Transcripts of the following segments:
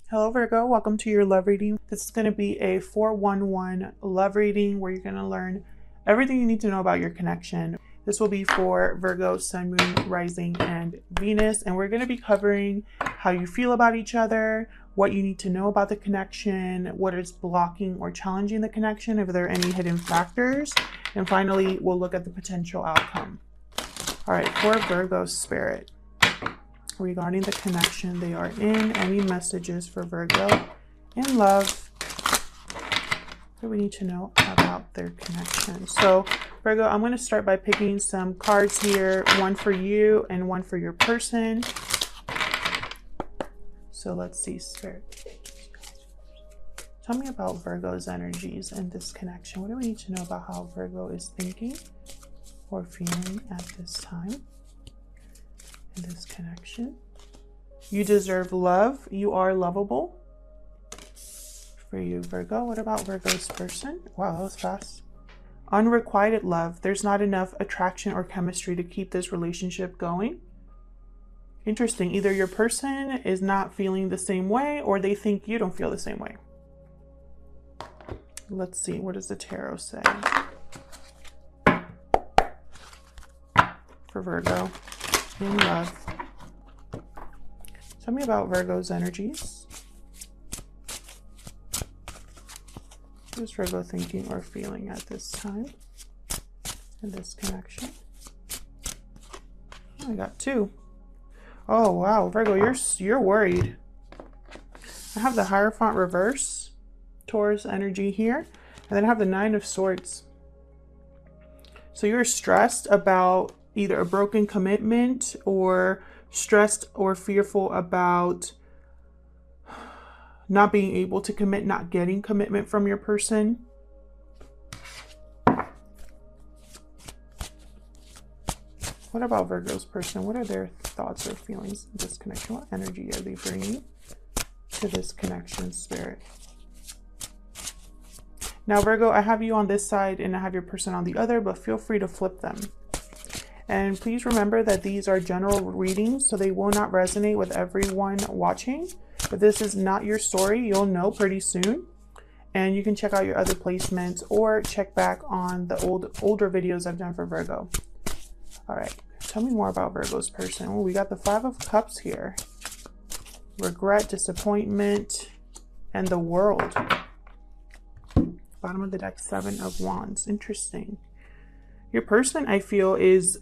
Hello Virgo, welcome to your love reading. This is going to be a 411 love reading where you're going to learn everything you need to know about your connection. This will be for Virgo, Sun, Moon, Rising, and Venus, and we're going to be covering how you feel about each other, what you need to know about the connection, what is blocking or challenging the connection, if there are any hidden factors, and finally we'll look at the potential outcome. All right, for Virgo spirit, regarding the connection they are in, any messages for Virgo in love that we need to know about their connection. So Virgo, I'm going to start by picking some cards here, one for you and one for your person. So let's see, Spirit. Tell me about Virgo's energies and this connection. What do we need to know about how Virgo is thinking or feeling at this time? This connection. You deserve love. You are lovable. For you, Virgo. What about Virgo's person? Wow, that was fast. Unrequited love. There's not enough attraction or chemistry to keep this relationship going. Interesting. Either your person is not feeling the same way or they think you don't feel the same way. Let's see. What does the tarot say for Virgo in love? Tell me about Virgo's energies. What is Virgo thinking or feeling at this time in this connection? Oh, I got two. Oh wow, Virgo, you're worried. I have the Hierophant reverse, Taurus energy here, and then I have the Nine of Swords. So you're stressed about either a broken commitment or stressed or fearful about not being able to commit, not getting commitment from your person. What about Virgo's person? What are their thoughts or feelings in this connection? What energy are they bringing to this connection, Spirit? Now, Virgo, I have you on this side and I have your person on the other, but feel free to flip them. And please remember that these are general readings, so they will not resonate with everyone watching. But this is not your story. You'll know pretty soon. And you can check out your other placements or check back on the older videos I've done for Virgo. All right, tell me more about Virgo's person. Oh, we got the Five of Cups here. Regret, disappointment, and the World. Bottom of the deck, Seven of Wands. Interesting. Your person, I feel, is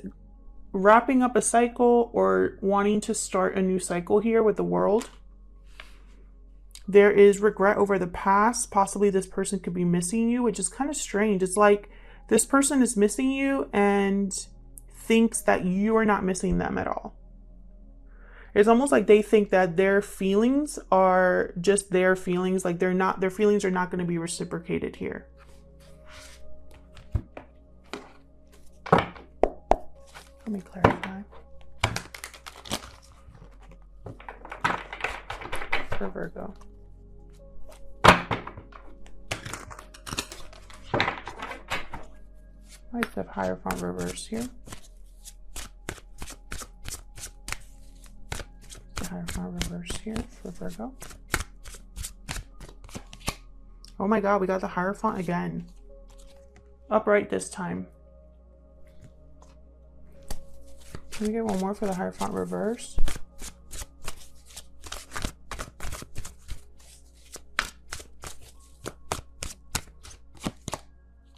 wrapping up a cycle or wanting to start a new cycle here with the World. There is regret over the past. Possibly this person could be missing you, which is kind of strange. It's like this person is missing you and thinks that you are not missing them at all. It's almost like they think that their feelings are just their feelings, like their feelings are not going to be reciprocated here. Let me clarify. For Virgo. I have Hierophant reverse here. The Hierophant reverse here for Virgo. Oh my God, we got the Hierophant again. Upright this time. Can we get one more for the Hierophant reverse?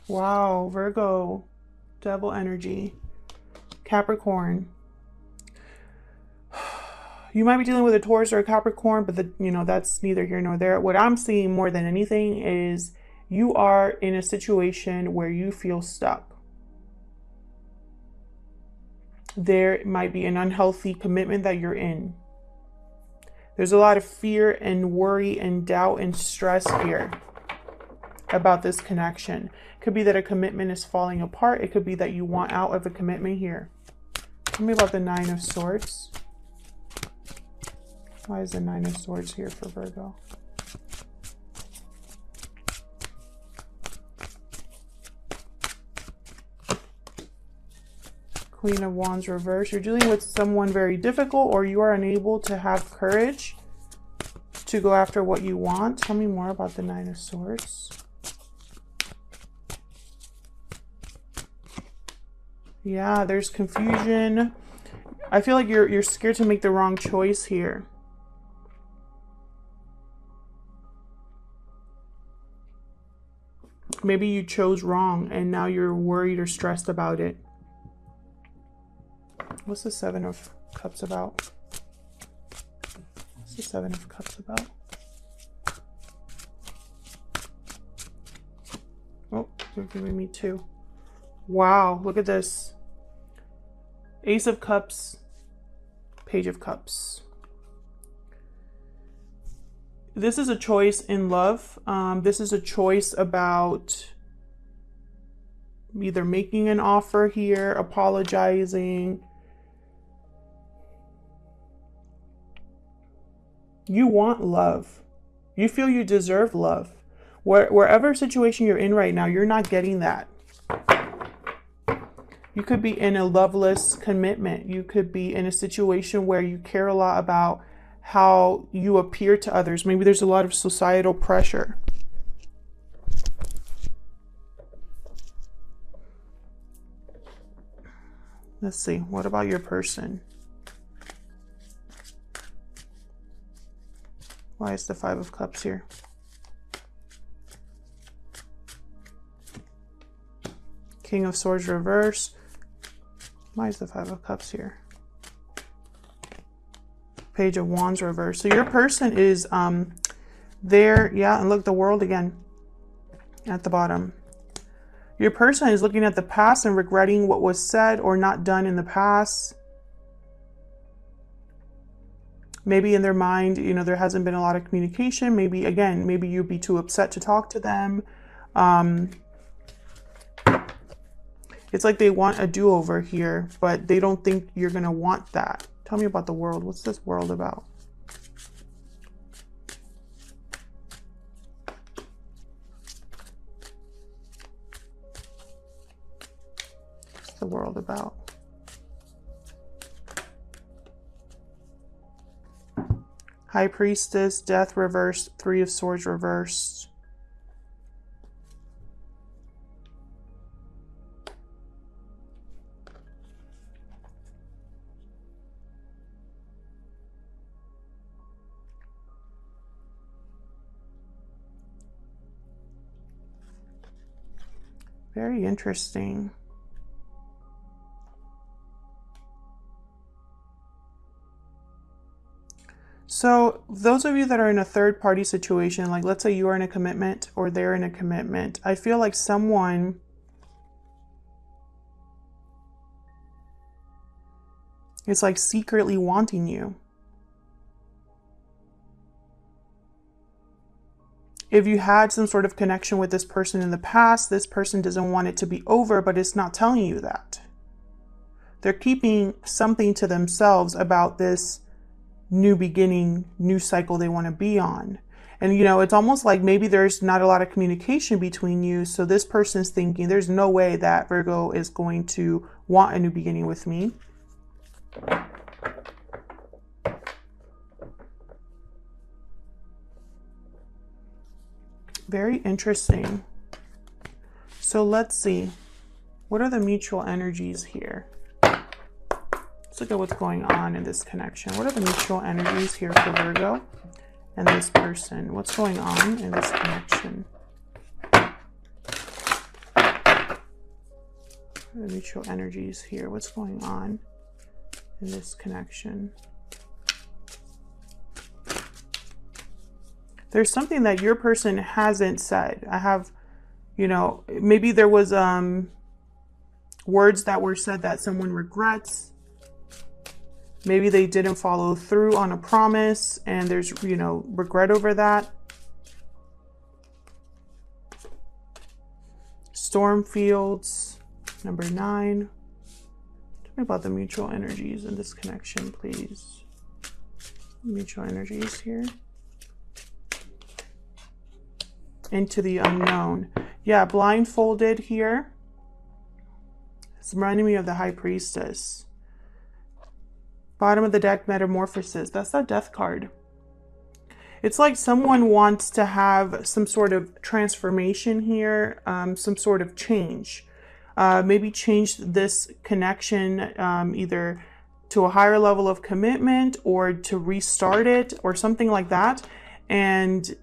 Wow, Virgo, Devil energy, Capricorn. You might be dealing with a Taurus or a Capricorn, but that's neither here nor there. What I'm seeing more than anything is you are in a situation where you feel stuck. There might be an unhealthy commitment that you're in. There's a lot of fear and worry and doubt and stress here about this connection. It could be that a commitment is falling apart. It could be that you want out of a commitment here. Tell me about the Nine of Swords. Why is the Nine of Swords here for Virgo? Queen of Wands reverse. You're dealing with someone very difficult, or you are unable to have courage to go after what you want. Tell me more about the Nine of Swords. Yeah, there's confusion. I feel like you're scared to make the wrong choice here. Maybe you chose wrong and now you're worried or stressed about it. What's the Seven of Cups about? What's the Seven of Cups about? Oh, you're giving me two. Wow, look at this. Ace of Cups, Page of Cups. This is a choice in love. This is a choice about either making an offer here, apologizing. You want love. You feel you deserve love. Wherever situation you're in right now, you're not getting that. You could be in a loveless commitment. You could be in a situation where you care a lot about how you appear to others. Maybe there's a lot of societal pressure. Let's see. What about your person? Why is the Five of Cups here? King of Swords reverse. Why is the Five of Cups here? Page of Wands reverse. So your person is there. Yeah, and look, the World again at the bottom. Your person is looking at the past and regretting what was said or not done in the past. Maybe in their mind, you know, there hasn't been a lot of communication. Maybe, again, maybe you'd be too upset to talk to them. It's like they want a do-over here, but they don't think you're going to want that. Tell me about the World. What's this World about? What's the World about? High Priestess, Death reversed, Three of Swords reversed. Very interesting. So those of you that are in a third party situation, like let's say you are in a commitment or they're in a commitment, I feel like someone is like secretly wanting you. If you had some sort of connection with this person in the past, this person doesn't want it to be over, but it's not telling you that. They're keeping something to themselves about this new beginning, new cycle they want to be on. And, you know, it's almost like maybe there's not a lot of communication between you. So this person's thinking, there's no way that Virgo is going to want a new beginning with me. Very interesting. So let's see. What are the mutual energies here? Let's look at what's going on in this connection. What are the mutual energies here for Virgo and this person? What's going on in this connection? What are the mutual energies here? What's going on in this connection? There's something that your person hasn't said. I have, you know, maybe there was words that were said that someone regrets. Maybe they didn't follow through on a promise and there's, you know, regret over that. Storm fields, number 9. Tell me about the mutual energies in this connection, please. Mutual energies here. Into the unknown. Yeah, blindfolded here. It's reminding me of the High Priestess. Bottom of the deck, Metamorphosis. That's that Death card. It's like someone wants to have some sort of transformation here, some sort of change. Maybe change this connection either to a higher level of commitment or to restart it or something like that. And,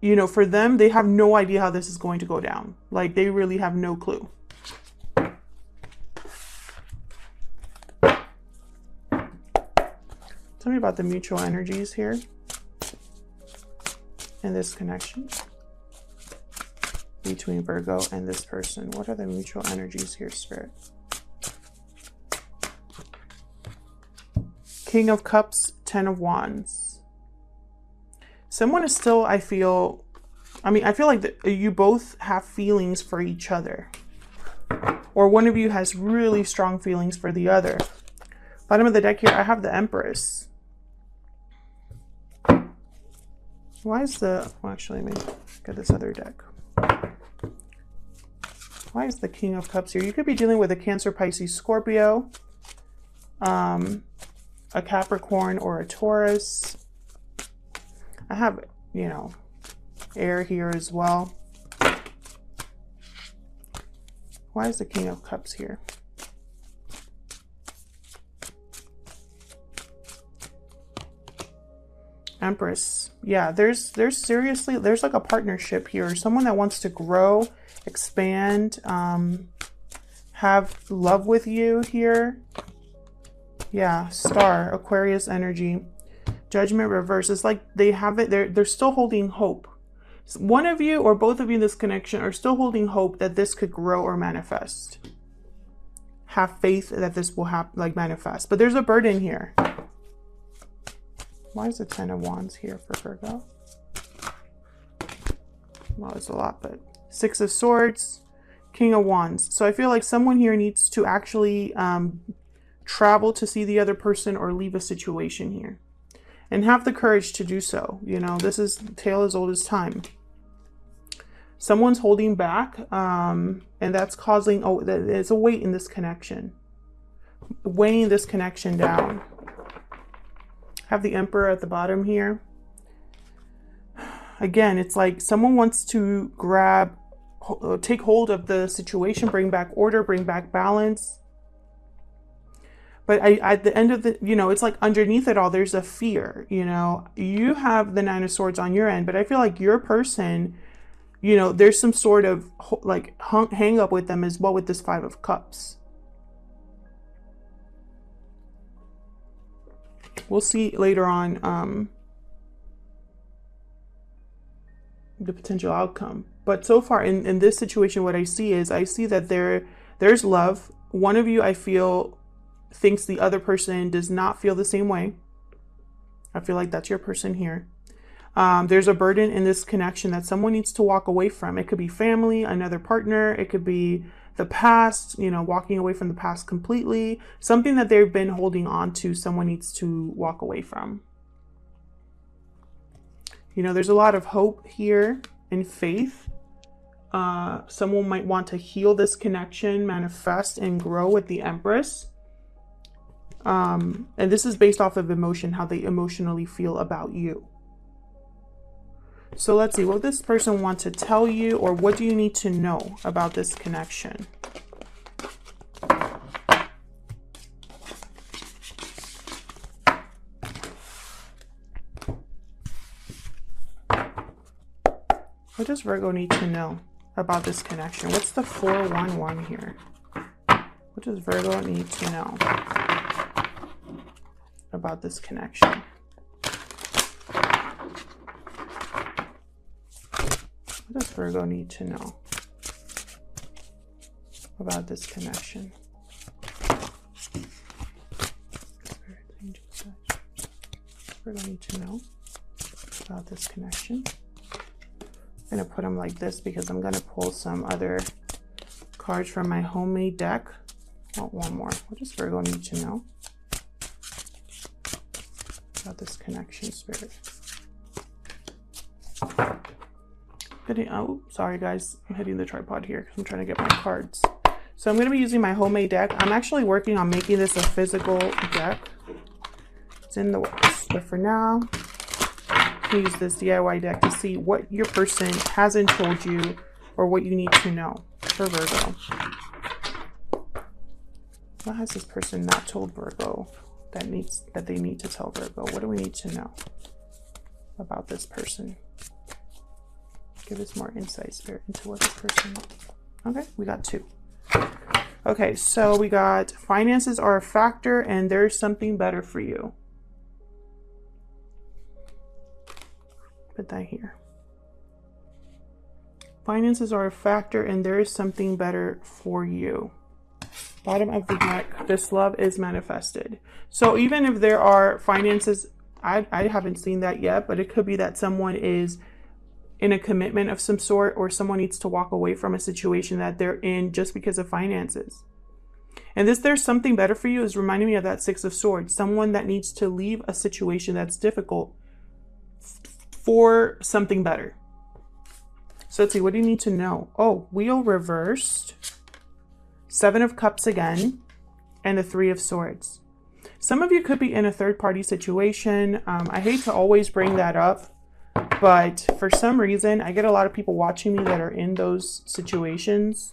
you know, for them, they have no idea how this is going to go down. Like, they really have no clue. Tell me about the mutual energies here in this connection between Virgo and this person. What are the mutual energies here, Spirit? King of Cups, 10 of Wands. Someone is still, I feel like you both have feelings for each other. Or one of you has really strong feelings for the other. Bottom of the deck here, I have the Empress. Why is the, well, actually, let me get this other deck. Why is the King of Cups here? You could be dealing with a Cancer, Pisces, Scorpio, a Capricorn, or a Taurus. I have, you know, air here as well. Why is the King of Cups here? Empress. Yeah, there's seriously, there's like a partnership here. Someone that wants to grow, expand, have love with you here. Yeah, Star, Aquarius energy. Judgment reverse. It's like they have it, they're still holding hope. One of you or both of you in this connection are still holding hope that this could grow or manifest. Have faith that this will manifest. But there's a burden here. Why is the 10 of Wands here for Virgo? Well, it's a lot, but 6 of Swords, King of Wands. So I feel like someone here needs to actually travel to see the other person or leave a situation here. And have the courage to do so. You know, this is tale as old as time. Someone's holding back, and that's causing, there's a weight in this connection. Weighing this connection down. Have the Emperor at the bottom here. Again, it's like someone wants to take hold of the situation, bring back order, bring back balance. But at the end of the, you know, it's like underneath it all, there's a fear, you know. You have the 9 of Swords on your end, but I feel like your person, you know, there's some sort of like hang up with them as well with this 5 of Cups. We'll see later on the potential outcome. But so far in this situation, what I see is that there's love. One of you, I feel, thinks the other person does not feel the same way. I feel like that's your person here. There's a burden in this connection that someone needs to walk away from. It could be family, another partner. It could be the past, you know, walking away from the past completely. Something that they've been holding on to, someone needs to walk away from. You know, there's a lot of hope here and faith. Someone might want to heal this connection, manifest, and grow with the Empress. And this is based off of emotion, how they emotionally feel about you. So let's see what this person wants to tell you, or what do you need to know about this connection? What does Virgo need to know about this connection? What's the 411 here? What does Virgo need to know about this connection? What does Virgo need to know about this connection? Virgo need to know about this connection. I'm going to put them like this because I'm going to pull some other cards from my homemade deck. Oh, one more. What does Virgo need to know about this connection, Spirit? Oh, sorry guys, I'm hitting the tripod here because I'm trying to get my cards. So I'm going to be using my homemade deck. I'm actually working on making this a physical deck. It's in the works, but for now, can use this DIY deck to see what your person hasn't told you or what you need to know for Virgo. What has this person not told Virgo that they need to tell Virgo? What do we need to know about this person? Give us more insight, Spirit, into what this person... Okay, we got 2. Okay, so we got finances are a factor and there's something better for you. Put that here. Finances are a factor and there is something better for you. Bottom of the deck, this love is manifested. So even if there are finances, I haven't seen that yet, but it could be that someone is in a commitment of some sort, or someone needs to walk away from a situation that they're in just because of finances. And this there's something better for you is reminding me of that 6 of Swords. Someone that needs to leave a situation that's difficult for something better. So let's see, what do you need to know? Oh, Wheel reversed, 7 of Cups again, and the 3 of Swords. Some of you could be in a third-party situation. I hate to always bring that up, but for some reason, I get a lot of people watching me that are in those situations.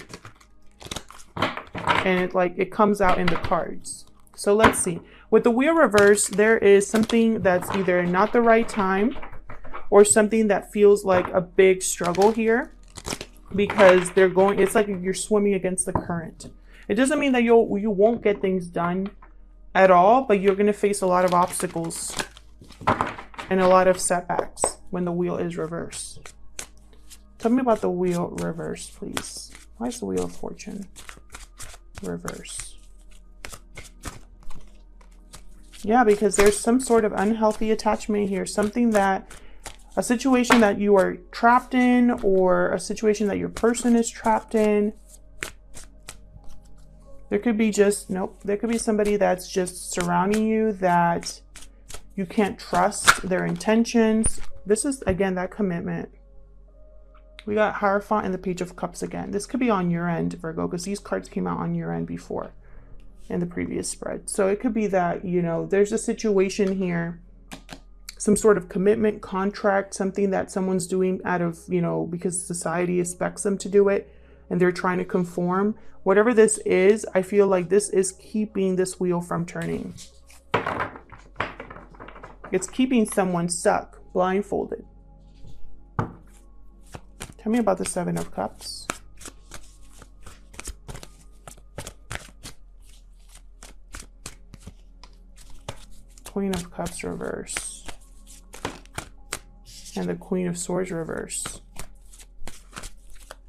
And it comes out in the cards. So let's see. With the Wheel reverse, there is something that's either not the right time or something that feels like a big struggle here, because it's like you're swimming against the current. It doesn't mean that you won't get things done at all, but you're going to face a lot of obstacles and a lot of setbacks when the Wheel is reversed. Tell me about the Wheel reverse, please. Why is the Wheel of Fortune reverse? Yeah, because there's some sort of unhealthy attachment here, a situation that you are trapped in, or a situation that your person is trapped in. There could be there could be somebody that's just surrounding you that you can't trust their intentions. This is, again, that commitment. We got Hierophant and the Page of Cups again. This could be on your end, Virgo, because these cards came out on your end before in the previous spread. So it could be that, there's a situation here, some sort of commitment, contract, something that someone's doing out of, because society expects them to do it and they're trying to conform. Whatever this is, I feel like this is keeping this wheel from turning. It's keeping someone stuck, blindfolded. Tell me about the 7 of Cups. Queen of Cups reverse. And the Queen of Swords reverse.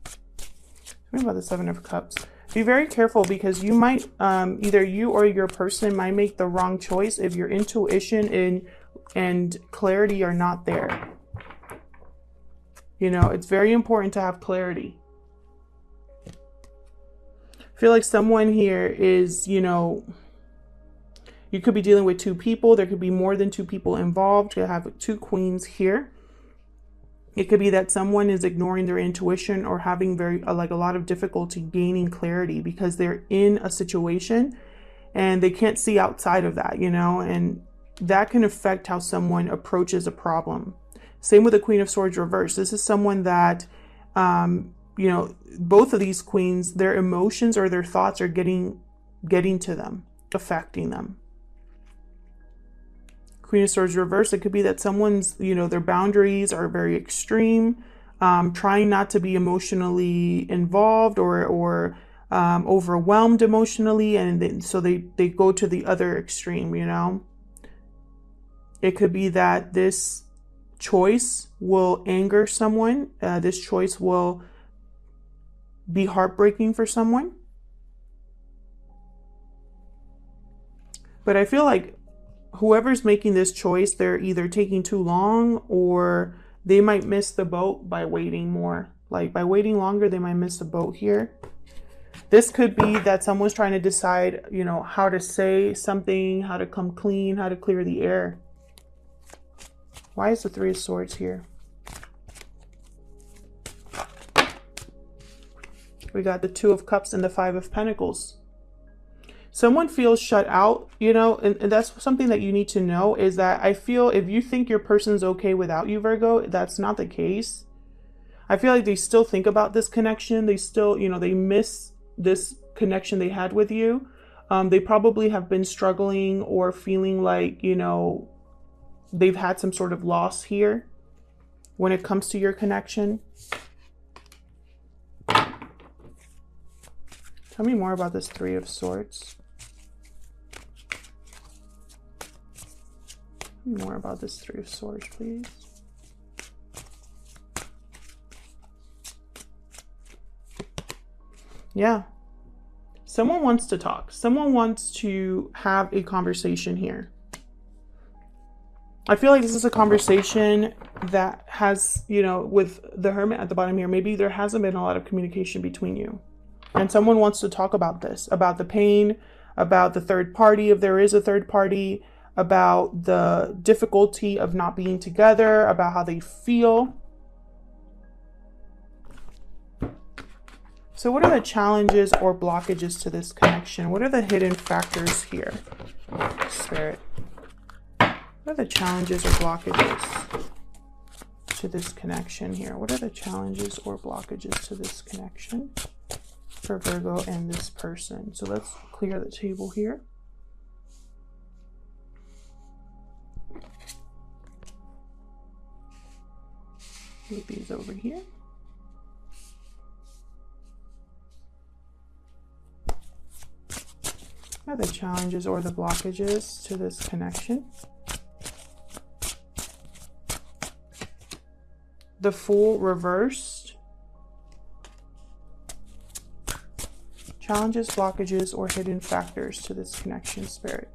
Tell me about the 7 of Cups. Be very careful, because you might, either you or your person might make the wrong choice if your intuition and clarity are not there. It's very important to have clarity. I feel like someone here is, you could be dealing with 2 people. There could be more than 2 people involved. You have 2 queens here. It could be that someone is ignoring their intuition or having a lot of difficulty gaining clarity because they're in a situation and they can't see outside of that, and that can affect how someone approaches a problem. Same with the Queen of Swords reverse. This is someone that, both of these queens, their emotions or their thoughts are getting to them, affecting them. Queen of Swords reverse, it could be that someone's, their boundaries are very extreme, trying not to be emotionally involved or overwhelmed emotionally, and so they go to the other extreme, It could be that this choice will anger someone. This choice will be heartbreaking for someone. But I feel like whoever's making this choice, they're either taking too long or they might miss the boat by waiting more. Like by waiting longer, they might miss the boat here. This could be that someone's trying to decide, how to say something, how to come clean, how to clear the air. Why is the 3 of Swords here? We got the 2 of Cups and the 5 of Pentacles. Someone feels shut out, you know, and that's something that you need to know, is that I feel if you think your person's okay without you, Virgo, that's not the case. I feel like they still think about this connection. They still, you know, they miss this connection they had with you. They probably have been struggling or feeling like, you know, they've had some sort of loss here when it comes to your connection. Tell me more about this Three of Swords. Tell me more about this Three of Swords, please. Yeah. Someone wants to talk. Someone wants to have a conversation here. I feel like this is a conversation that has, you know, with the Hermit at the bottom here, maybe there hasn't been a lot of communication between you. And someone wants to talk about this, about the pain, about the third party, if there is a third party, about the difficulty of not being together, about how they feel. So what are the challenges or blockages to this connection? What are the hidden factors here, Spirit? What are the challenges or blockages to this connection here? What are the challenges or blockages to this connection for Virgo and this person? So let's clear the table here. Move these over here. What are the challenges or the blockages to this connection? The Fool reversed. Challenges, blockages, or hidden factors to this connection, Spirit.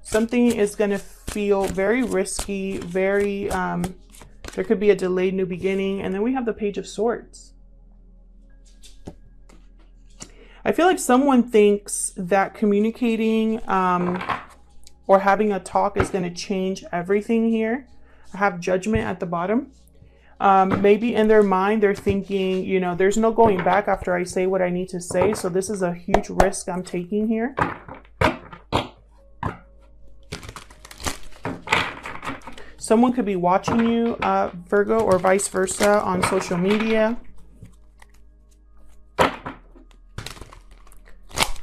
Something is going to feel very risky, very, there could be a delayed new beginning. And then we have the Page of Swords. I feel like someone thinks that communicating or having a talk is going to change everything here. I have Judgment at the bottom. Maybe in their mind, they're thinking, you know, there's no going back after I say what I need to say. So this is a huge risk I'm taking here. Someone could be watching you, Virgo, or vice versa on social media.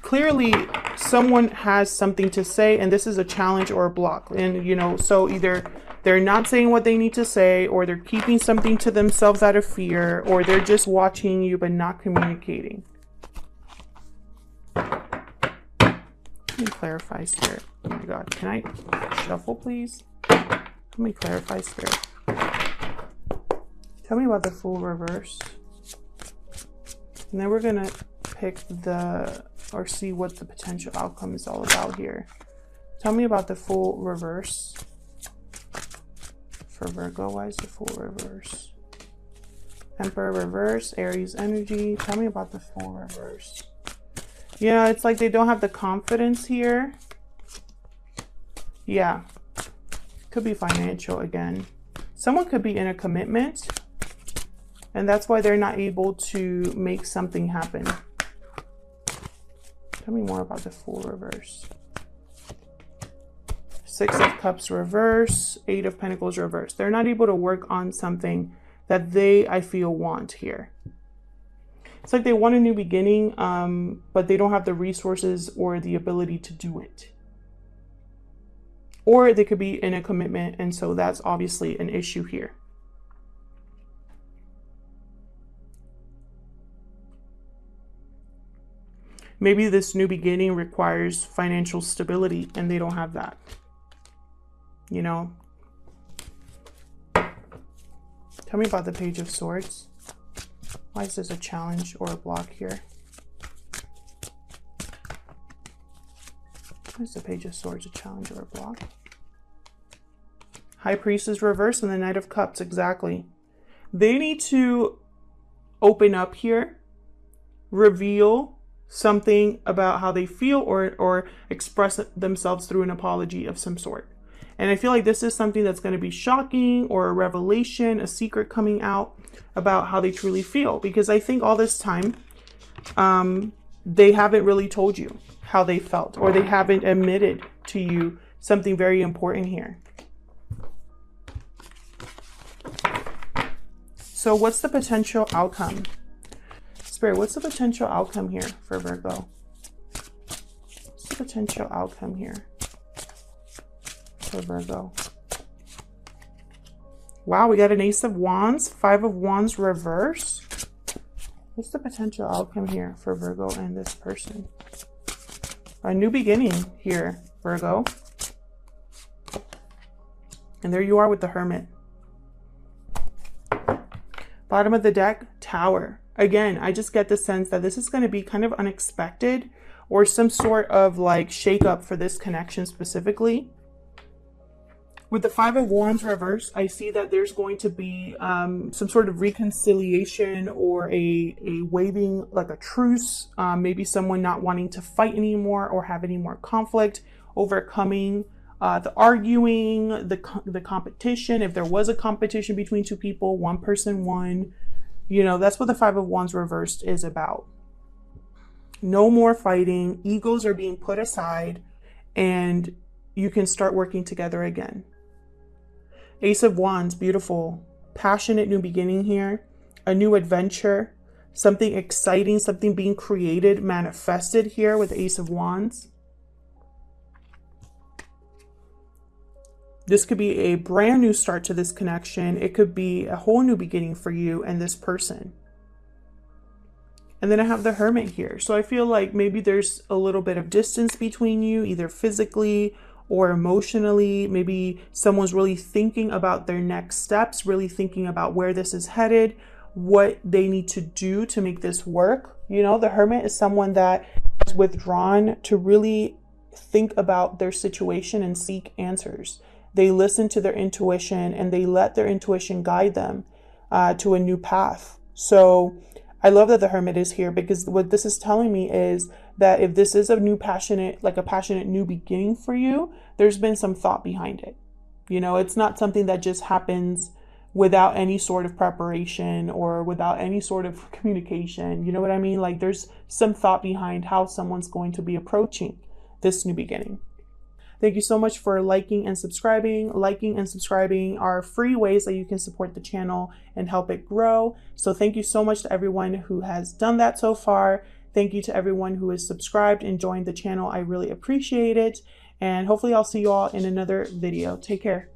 Clearly, someone has something to say, and this is a challenge or a block. And, you know, so either they're not saying what they need to say, or they're keeping something to themselves out of fear, or they're just watching you but not communicating. Let me clarify, Spirit. Oh my God. Can I shuffle, please? Let me clarify, Spirit. Tell me about the Fool reverse. And then we're going to pick or see what the potential outcome is all about here. Tell me about the Fool reverse. For Virgo, why is the Fool reverse? Emperor reverse, Aries energy. Tell me about the Fool reverse. Yeah, it's like they don't have the confidence here. Yeah. Could be financial again. Someone could be in a commitment, and that's why they're not able to make something happen. Tell me more about the Fool reverse. Six of Cups reverse, Eight of Pentacles reverse. They're not able to work on something that they, I feel, want here. It's like they want a new beginning, but they don't have the resources or the ability to do it. Or they could be in a commitment, and so that's obviously an issue here. Maybe this new beginning requires financial stability, and they don't have that. You know? Tell me about the Page of Swords. Why is this a challenge or a block here? Why is the Page of Swords a challenge or a block? High Priestess reverse and the Knight of Cups, exactly. They need to open up here, reveal something about how they feel, or express themselves through an apology of some sort. And I feel like this is something that's going to be shocking, or a revelation, a secret coming out about how they truly feel. Because I think all this time, they haven't really told you how they felt, or they haven't admitted to you something very important here. So what's the potential outcome? Spirit, what's the potential outcome here for Virgo? What's the potential outcome here for Virgo? Wow, we got an Ace of Wands, Five of Wands reverse. What's the potential outcome here for Virgo and this person? A new beginning here, Virgo. And there you are with the Hermit. Bottom of the deck, Tower. Again, I just get the sense that this is going to be kind of unexpected, or some sort of like shakeup for this connection specifically. With the Five of Wands reverse, I see that there's going to be some sort of reconciliation, or a waving, like a truce, maybe someone not wanting to fight anymore or have any more conflict, overcoming the arguing, the competition. If there was a competition between two people, one person won. You know, that's what the Five of Wands reversed is about. No more fighting. Egos are being put aside, and you can start working together again. Ace of Wands, beautiful, passionate new beginning here, a new adventure, something exciting, something being created, manifested here with Ace of Wands. This could be a brand new start to this connection. It could be a whole new beginning for you and this person. And then I have the Hermit here. So I feel like maybe there's a little bit of distance between you, either physically or emotionally. Maybe someone's really thinking about their next steps, really thinking about where this is headed, what they need to do to make this work. You know, the Hermit is someone that is withdrawn to really think about their situation and seek answers. They listen to their intuition, and they let their intuition guide them to a new path. So I love that the Hermit is here, because what this is telling me is that if this is a new passionate, like a passionate new beginning for you, there's been some thought behind it. You know, it's not something that just happens without any sort of preparation or without any sort of communication. You know what I mean? Like, there's some thought behind how someone's going to be approaching this new beginning. Thank you so much for liking and subscribing. Liking and subscribing are free ways that you can support the channel and help it grow. So thank you so much to everyone who has done that so far. Thank you to everyone who is subscribed and joined the channel. I really appreciate it. And hopefully I'll see you all in another video. Take care.